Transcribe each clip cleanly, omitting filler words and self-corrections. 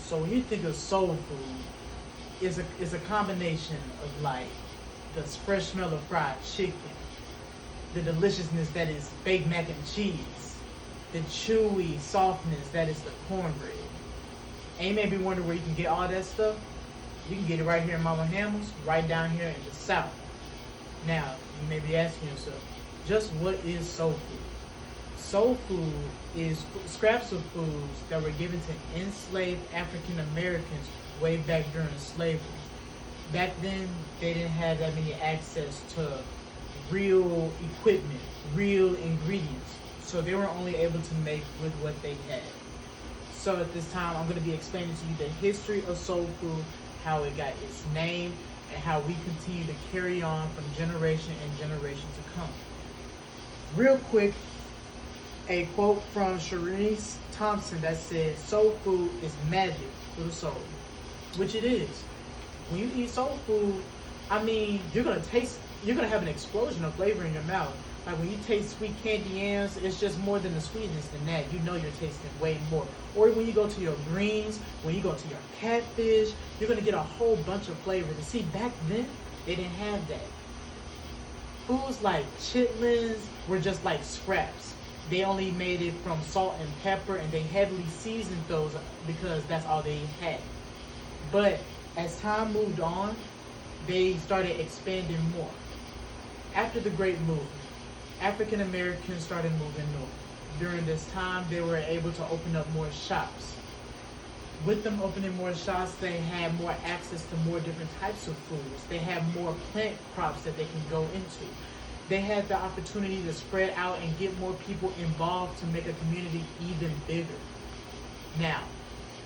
So when you think of soul food, it's a combination of like the fresh smell of fried chicken, the deliciousness that is baked mac and cheese, the chewy softness that is the cornbread. And you may be wondering where you can get all that stuff. You can get it right here in Mama Hamil's, right down here in the South. Now, you may be asking yourself, just what is soul food? Soul food is scraps of foods that were given to enslaved African Americans way back during slavery. Back then, they didn't have that many access to real equipment, real ingredients. So they were only able to make with what they had. So at this time, I'm going to be explaining to you the history of soul food, how it got its name, and how we continue to carry on from generation and generation to come. Real quick, a quote from Sharice Thompson that says, soul food is magic for the soul, which it is. When you eat soul food, I mean, you're going to have an explosion of flavor in your mouth. Like when you taste sweet candy yams, it's just more than the sweetness than that. You know you're tasting way more. Or when you go to your greens, when you go to your catfish, you're going to get a whole bunch of flavor. And see, back then, they didn't have that. Foods like chitlins were just like scraps. They only made it from salt and pepper, and they heavily seasoned those because that's all they had. But as time moved on, they started expanding more. After the Great Movement, African Americans started moving north. During this time, they were able to open up more shops. With them opening more shops, they had more access to more different types of foods. They had more plant crops that they can go into. They had the opportunity to spread out and get more people involved to make a community even bigger. Now,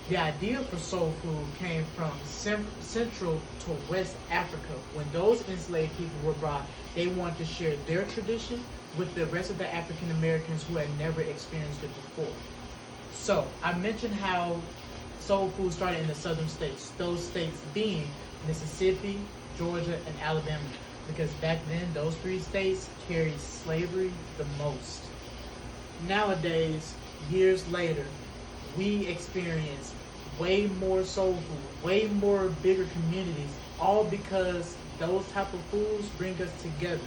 the idea for soul food came from Central to West Africa. When those enslaved people were brought, they wanted to share their tradition with the rest of the African Americans who had never experienced it before. So, I mentioned how soul food started in the southern states, those states being Mississippi, Georgia, and Alabama, because back then those three states carried slavery the most. Nowadays, years later, we experience way more soul food, way more bigger communities, all because those type of foods bring us together.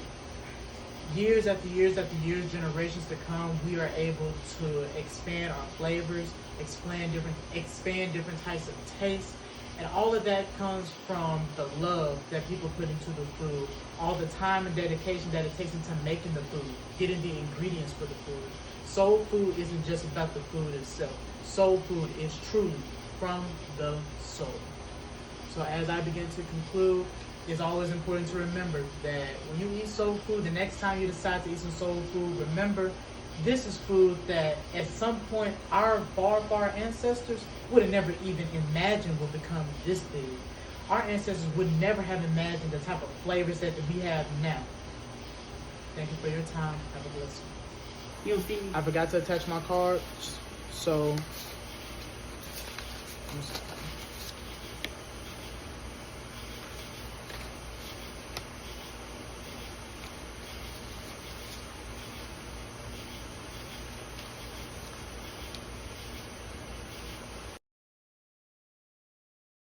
Years after years after years, generations to come, we are able to expand our flavors, expand different types of tastes, and all of that comes from the love that people put into the food, all the time and dedication that it takes into making the food, getting the ingredients for the food. Soul food isn't just about the food itself. Soul food is truly from the soul. So as I begin to conclude, it's always important to remember that when you eat soul food, the next time you decide to eat some soul food, remember this is food that at some point our far ancestors would have never even imagined would become this big. Our ancestors would never have imagined the type of flavors that we have now. Thank you for your time. Have a blessing. You'll see. I forgot to attach my card, so